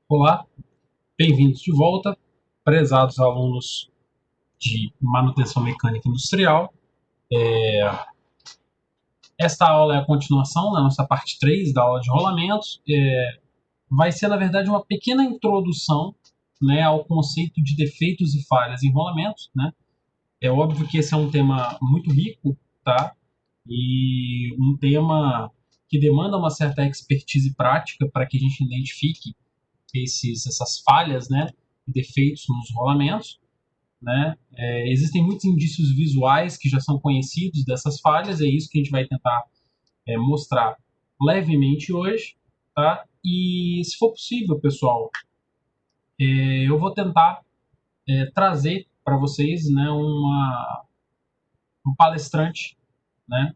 Olá, bem-vindos de volta, prezados alunos de manutenção mecânica industrial. Esta aula é a continuação da nossa parte 3 da aula de rolamentos. Vai ser, na verdade, uma pequena introdução, né, ao conceito de defeitos e falhas em rolamentos, né? É óbvio que esse é um tema muito rico, tá? E um tema que demanda uma certa expertise prática para que a gente identifique essas falhas, né, e defeitos nos rolamentos, né? Existem muitos indícios visuais que já são conhecidos dessas falhas, é isso que a gente vai tentar mostrar levemente hoje, tá? E se for possível, pessoal, eu vou tentar trazer para vocês, né, um palestrante, né,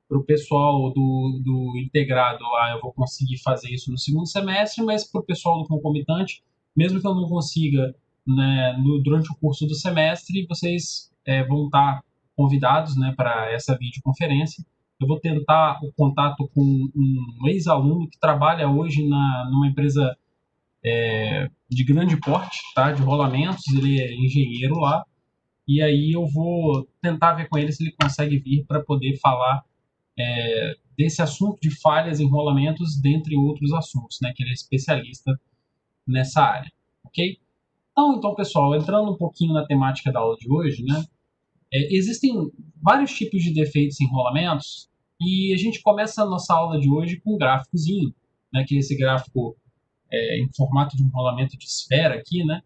para o pessoal do integrado. Eu vou conseguir fazer isso no segundo semestre, mas para o pessoal do concomitante, mesmo que eu não consiga, né, durante o curso do semestre, vocês vão estar convidados, né, para essa videoconferência. Eu vou tentar o contato com um ex-aluno que trabalha hoje numa empresa de grande porte, tá, de rolamentos. Ele é engenheiro lá, e aí eu vou tentar ver com ele se ele consegue vir para poder falar desse assunto de falhas em rolamentos, dentre outros assuntos, né, que ele é especialista nessa área, ok? Então, pessoal, entrando um pouquinho na temática da aula de hoje, né, existem vários tipos de defeitos em rolamentos, e a gente começa a nossa aula de hoje com um gráficozinho, né, que é esse gráfico em formato de um rolamento de esfera aqui, né,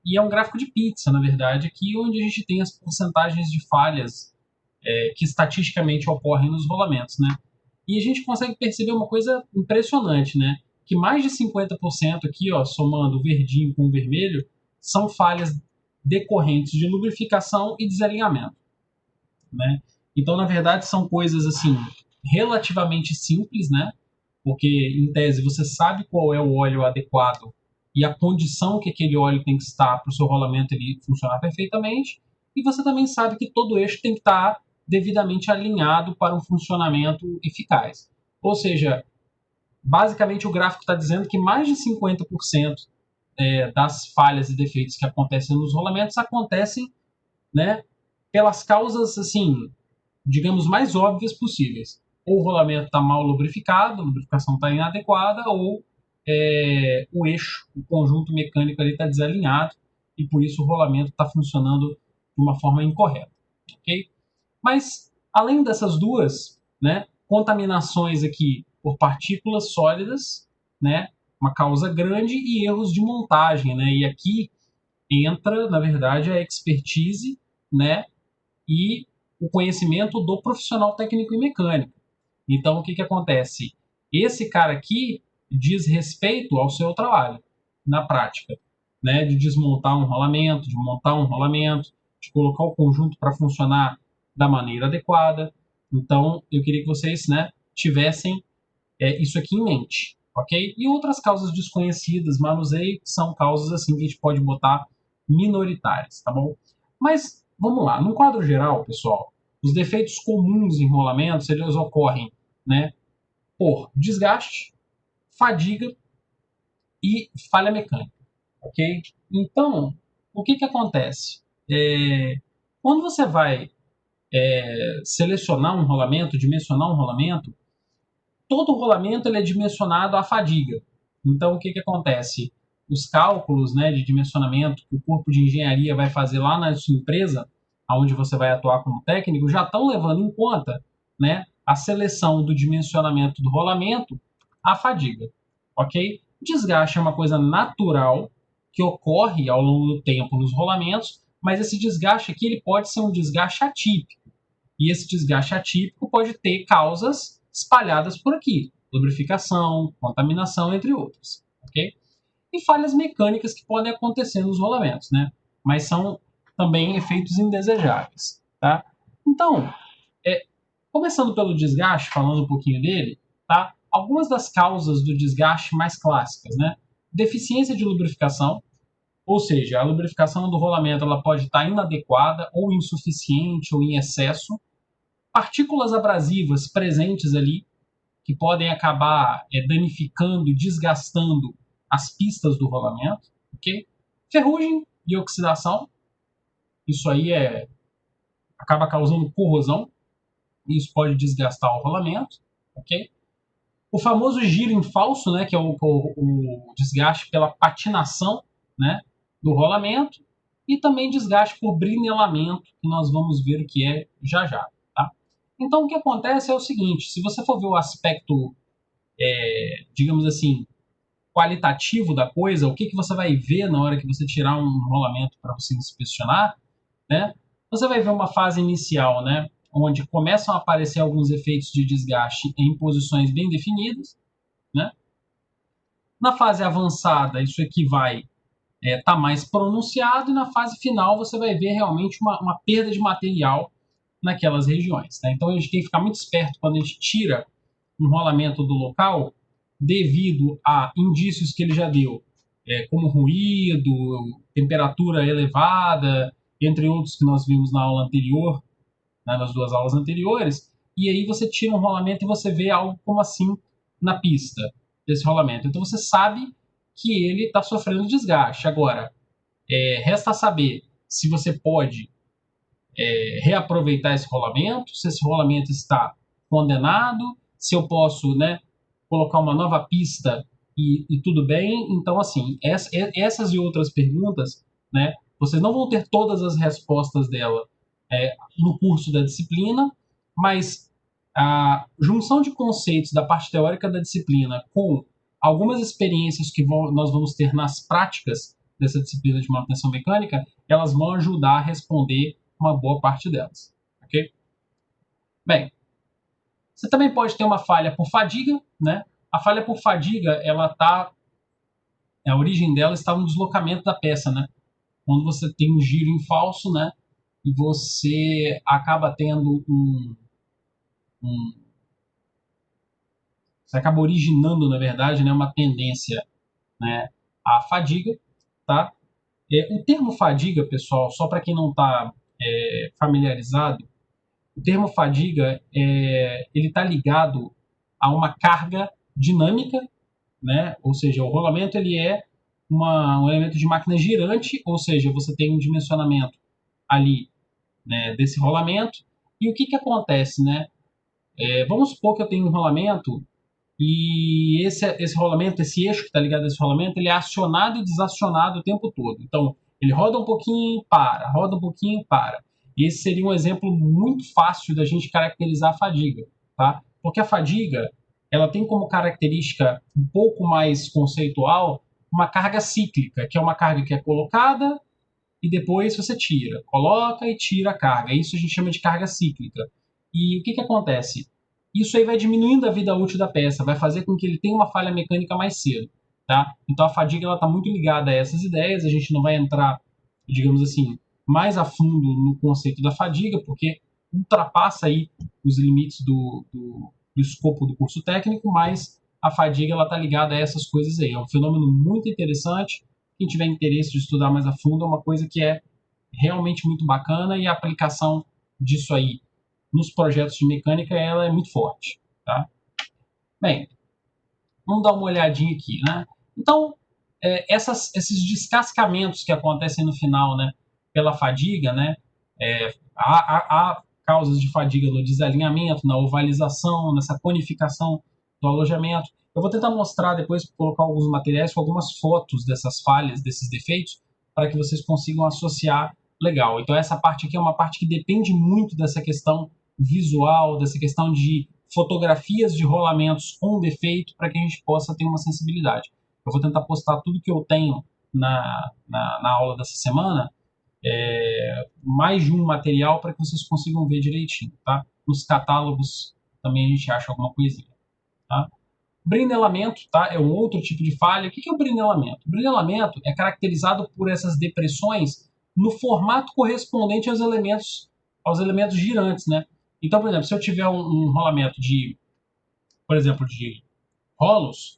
e é um gráfico de pizza, na verdade, aqui onde a gente tem as porcentagens de falhas que estatisticamente ocorrem nos rolamentos, né? E a gente consegue perceber uma coisa impressionante, né? Que mais de 50% aqui, ó, somando o verdinho com o vermelho, são falhas decorrentes de lubrificação e desalinhamento, né? Então, na verdade, são coisas assim relativamente simples, né? Porque em tese você sabe qual é o óleo adequado e a condição que aquele óleo tem que estar para o seu rolamento ele funcionar perfeitamente, e você também sabe que todo eixo tem que estar devidamente alinhado para um funcionamento eficaz. Ou seja, basicamente o gráfico está dizendo que mais de 50% das falhas e defeitos que acontecem nos rolamentos acontecem, né, pelas causas, assim, digamos, mais óbvias possíveis. Ou o rolamento está mal lubrificado, a lubrificação está inadequada, ou o eixo, o conjunto mecânico ali está desalinhado, e por isso o rolamento está funcionando de uma forma incorreta. Ok? Mas, além dessas duas, né, contaminações aqui por partículas sólidas, né, uma causa grande, e erros de montagem, né, e aqui entra, na verdade, a expertise, né, e o conhecimento do profissional técnico e mecânico. Então, o que acontece? Esse cara aqui diz respeito ao seu trabalho, na prática, né, de desmontar um rolamento, de montar um rolamento, de colocar o conjunto para funcionar da maneira adequada. Então, eu queria que vocês, né, tivessem isso aqui em mente, ok? E outras causas desconhecidas, manuseio, são causas assim que a gente pode botar minoritárias, tá bom? Mas, vamos lá, no quadro geral, pessoal, os defeitos comuns em rolamentos, eles ocorrem, né, por desgaste, fadiga e falha mecânica, ok? Então, o que acontece? Quando você vai selecionar um rolamento, dimensionar um rolamento, todo rolamento ele é dimensionado à fadiga. Então, o que acontece? Os cálculos, né, de dimensionamento que o corpo de engenharia vai fazer lá na sua empresa, onde você vai atuar como técnico, já estão levando em conta, né, a seleção do dimensionamento do rolamento à fadiga, ok? Desgaste é uma coisa natural que ocorre ao longo do tempo nos rolamentos, mas esse desgaste aqui ele pode ser um desgaste atípico. E esse desgaste atípico pode ter causas espalhadas por aqui, lubrificação, contaminação, entre outras, ok? E falhas mecânicas que podem acontecer nos rolamentos, né? Mas são também efeitos indesejáveis, tá? Então, começando pelo desgaste, falando um pouquinho dele, tá? Algumas das causas do desgaste mais clássicas, né? Deficiência de lubrificação, ou seja, a lubrificação do rolamento ela pode estar inadequada ou insuficiente ou em excesso. Partículas abrasivas presentes ali, que podem acabar danificando e desgastando as pistas do rolamento, ok? Ferrugem e oxidação, isso aí acaba causando corrosão, e isso pode desgastar o rolamento, ok? O famoso giro em falso, né, que é o desgaste pela patinação, né, do rolamento, e também desgaste por brinelamento, que nós vamos ver o que é já já. Tá? Então, o que acontece é o seguinte, se você for ver o aspecto, digamos assim, qualitativo da coisa, o que você vai ver na hora que você tirar um rolamento para você inspecionar, né? Você vai ver uma fase inicial, né, onde começam a aparecer alguns efeitos de desgaste em posições bem definidas, né? Na fase avançada, isso aqui vai tá mais pronunciado, e na fase final você vai ver realmente uma perda de material naquelas regiões. Tá? Então a gente tem que ficar muito esperto quando a gente tira um rolamento do local, devido a indícios que ele já deu, como ruído, temperatura elevada, entre outros que nós vimos na aula anterior, né, nas duas aulas anteriores, e aí você tira um rolamento e você vê algo como assim na pista desse rolamento. Então você sabe que ele está sofrendo desgaste. Agora, resta saber se você pode reaproveitar esse rolamento, se esse rolamento está condenado, se eu posso, né, colocar uma nova pista e tudo bem. Então, assim, essas e outras perguntas, né, vocês não vão ter todas as respostas dela no curso da disciplina, mas a junção de conceitos da parte teórica da disciplina com algumas experiências que nós vamos ter nas práticas dessa disciplina de manutenção mecânica, elas vão ajudar a responder uma boa parte delas, ok? Bem, você também pode ter uma falha por fadiga, né? A falha por fadiga, a origem dela está no deslocamento da peça, né? Quando você tem um giro em falso, né? E você acaba tendo você acaba originando, na verdade, né, uma tendência, né, à fadiga, tá? O termo fadiga, pessoal, só para quem não está familiarizado, o termo fadiga ele está ligado a uma carga dinâmica, né? Ou seja, o rolamento ele é um elemento de máquina girante, ou seja, você tem um dimensionamento ali, né, desse rolamento. E o que acontece, né? Vamos supor que eu tenho um rolamento e esse rolamento, esse eixo que está ligado a esse rolamento, ele é acionado e desacionado o tempo todo. Então, ele roda um pouquinho, para, roda um pouquinho, para. E esse seria um exemplo muito fácil da gente caracterizar a fadiga, tá? Porque a fadiga, ela tem como característica um pouco mais conceitual uma carga cíclica, que é uma carga que é colocada e depois você tira. Coloca e tira a carga. Isso a gente chama de carga cíclica. E o que acontece? Isso aí vai diminuindo a vida útil da peça, vai fazer com que ele tenha uma falha mecânica mais cedo. Tá? Então a fadiga está muito ligada a essas ideias, a gente não vai entrar, digamos assim, mais a fundo no conceito da fadiga, porque ultrapassa aí os limites do escopo do curso técnico, mas a fadiga está ligada a essas coisas aí. É um fenômeno muito interessante. Quem tiver interesse de estudar mais a fundo, é uma coisa que é realmente muito bacana, e a aplicação disso aí nos projetos de mecânica ela é muito forte. Tá? Bem, vamos dar uma olhadinha aqui. Né? Então, esses descascamentos que acontecem no final, né, pela fadiga, né, há causas de fadiga no desalinhamento, na ovalização, nessa conificação do alojamento. Eu vou tentar mostrar depois, colocar alguns materiais com algumas fotos dessas falhas, desses defeitos, para que vocês consigam associar legal. Então essa parte aqui é uma parte que depende muito dessa questão visual, dessa questão de fotografias de rolamentos com defeito, para que a gente possa ter uma sensibilidade. Eu vou tentar postar tudo que eu tenho na aula dessa semana, mais de um material para que vocês consigam ver direitinho. Tá? Nos catálogos também a gente acha alguma coisinha. Tá? Brinelamento, tá? É um outro tipo de falha. O que é o brinelamento? O brinelamento é caracterizado por essas depressões no formato correspondente aos elementos girantes, né? Então, por exemplo, se eu tiver um rolamento por exemplo, de rolos,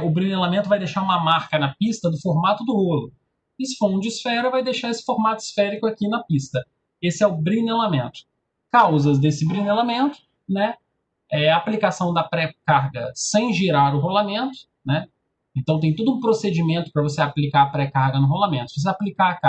o brinelamento vai deixar uma marca na pista do formato do rolo. E se for um de esfera, vai deixar esse formato esférico aqui na pista. Esse é o brinelamento. Causas desse brinelamento, né? aplicação da pré-carga sem girar o rolamento, né? Então tem todo um procedimento para você aplicar a pré-carga no rolamento. Se você aplicar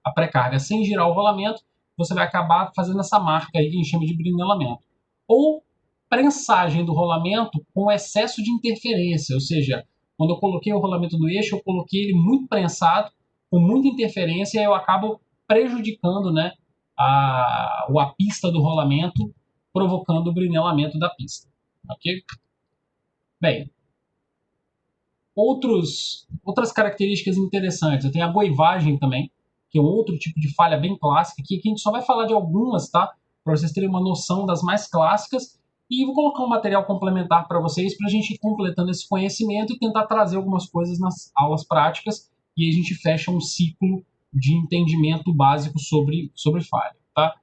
a pré-carga sem girar o rolamento, você vai acabar fazendo essa marca aí que a gente chama de brinelamento. Ou prensagem do rolamento com excesso de interferência, ou seja, quando eu coloquei o rolamento no eixo, eu coloquei ele muito prensado, com muita interferência, e eu acabo prejudicando, né, a pista do rolamento, provocando o brinelamento da pista. Ok? Bem, outras características interessantes. Eu tenho a goivagem também, que é um outro tipo de falha bem clássica, que aqui a gente só vai falar de algumas, tá? Para vocês terem uma noção das mais clássicas. E vou colocar um material complementar para vocês, para a gente ir completando esse conhecimento e tentar trazer algumas coisas nas aulas práticas. E a gente fecha um ciclo de entendimento básico sobre falha, tá?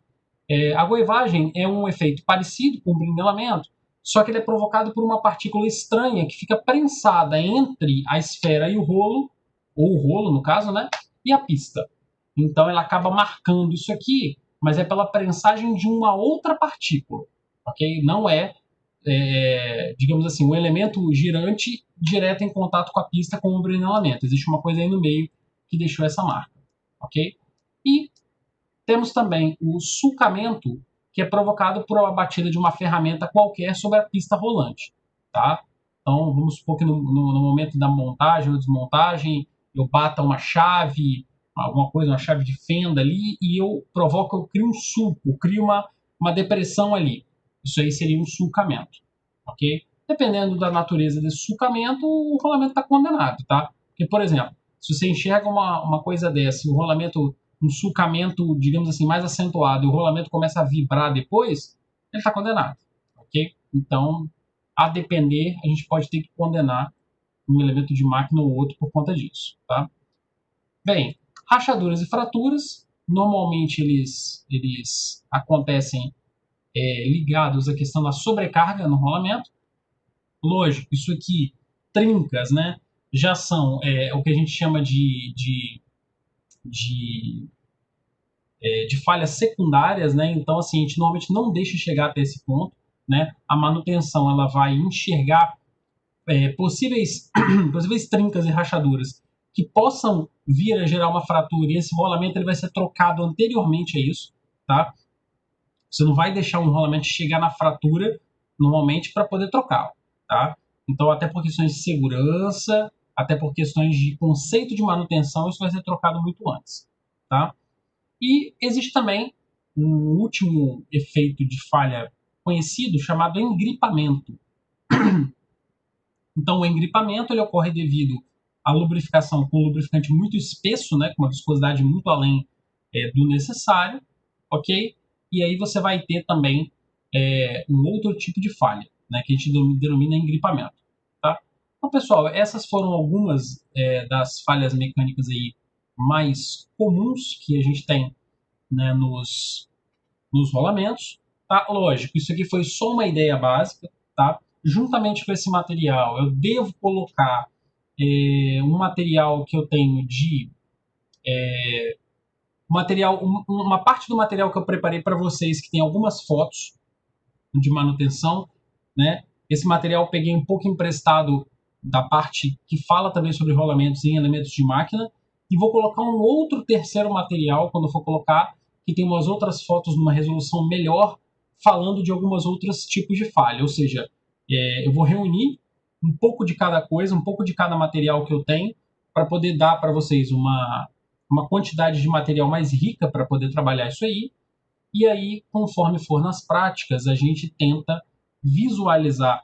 A goivagem é um efeito parecido com o brinelamento, só que ele é provocado por uma partícula estranha que fica prensada entre a esfera e o rolo, ou o rolo no caso, né, e a pista. Então ela acaba marcando isso aqui, mas é pela prensagem de uma outra partícula, ok? Não digamos assim, um elemento girante direto em contato com a pista com o brinelamento. Existe uma coisa aí no meio que deixou essa marca, ok? E temos também o sulcamento, que é provocado por uma batida de uma ferramenta qualquer sobre a pista rolante, tá? Então, vamos supor que no momento da montagem ou desmontagem, eu bata uma chave, alguma coisa, uma chave de fenda ali, e eu crio um sulco, crio uma depressão ali. Isso aí seria um sulcamento, ok? Dependendo da natureza desse sulcamento, o rolamento está condenado, tá? Porque, por exemplo, se você enxerga uma coisa dessa, o rolamento, um sulcamento, digamos assim, mais acentuado, e o rolamento começa a vibrar depois, ele está condenado, ok? Então, a depender, a gente pode ter que condenar um elemento de máquina ou outro por conta disso, tá? Bem, rachaduras e fraturas, normalmente eles acontecem ligados à questão da sobrecarga no rolamento. Lógico, isso aqui, trincas, né, já são o que a gente chama de falhas secundárias, né? Então, assim, a gente normalmente não deixa chegar até esse ponto, né? A manutenção ela vai enxergar possíveis trincas e rachaduras que possam vir a gerar uma fratura, e esse rolamento ele vai ser trocado anteriormente a isso, tá? Você não vai deixar um rolamento chegar na fratura normalmente para poder trocar, tá? Então, até por questões de segurança, até por questões de conceito de manutenção, isso vai ser trocado muito antes, tá? E existe também um último efeito de falha conhecido chamado engripamento. Então, o engripamento ele ocorre devido à lubrificação com um lubrificante muito espesso, né, com uma viscosidade muito além do necessário, ok? E aí você vai ter também um outro tipo de falha, né, que a gente denomina engripamento. Tá? Então, pessoal, essas foram algumas das falhas mecânicas aí mais comuns que a gente tem, né, nos rolamentos. Tá? Lógico, isso aqui foi só uma ideia básica. Tá? Juntamente com esse material, eu devo colocar um material que eu tenho de uma parte do material que eu preparei para vocês, que tem algumas fotos de manutenção, né? Esse material eu peguei um pouco emprestado da parte que fala também sobre rolamentos em elementos de máquina, e vou colocar um outro terceiro material quando eu for colocar, que tem umas outras fotos numa resolução melhor, falando de algumas outros tipos de falha, ou seja, eu vou reunir um pouco de cada coisa, um pouco de cada material que eu tenho, para poder dar para vocês uma quantidade de material mais rica para poder trabalhar isso aí. E aí, conforme for nas práticas, a gente tenta visualizar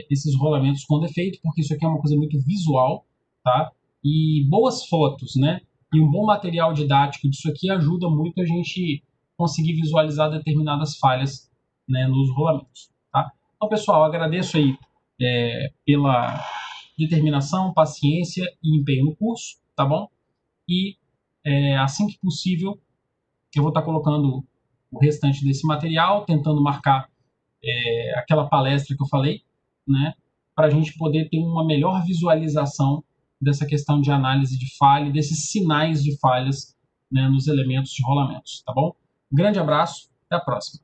esses rolamentos com defeito, porque isso aqui é uma coisa muito visual, tá? E boas fotos, né? E um bom material didático disso aqui ajuda muito a gente conseguir visualizar determinadas falhas, né, nos rolamentos, tá? Então, pessoal, agradeço aí pela determinação, paciência e empenho no curso, tá bom? E assim que possível, eu vou estar colocando o restante desse material, tentando marcar aquela palestra que eu falei, né, para a gente poder ter uma melhor visualização dessa questão de análise de falha, desses sinais de falhas, né, nos elementos de rolamentos, tá bom? Um grande abraço, até a próxima.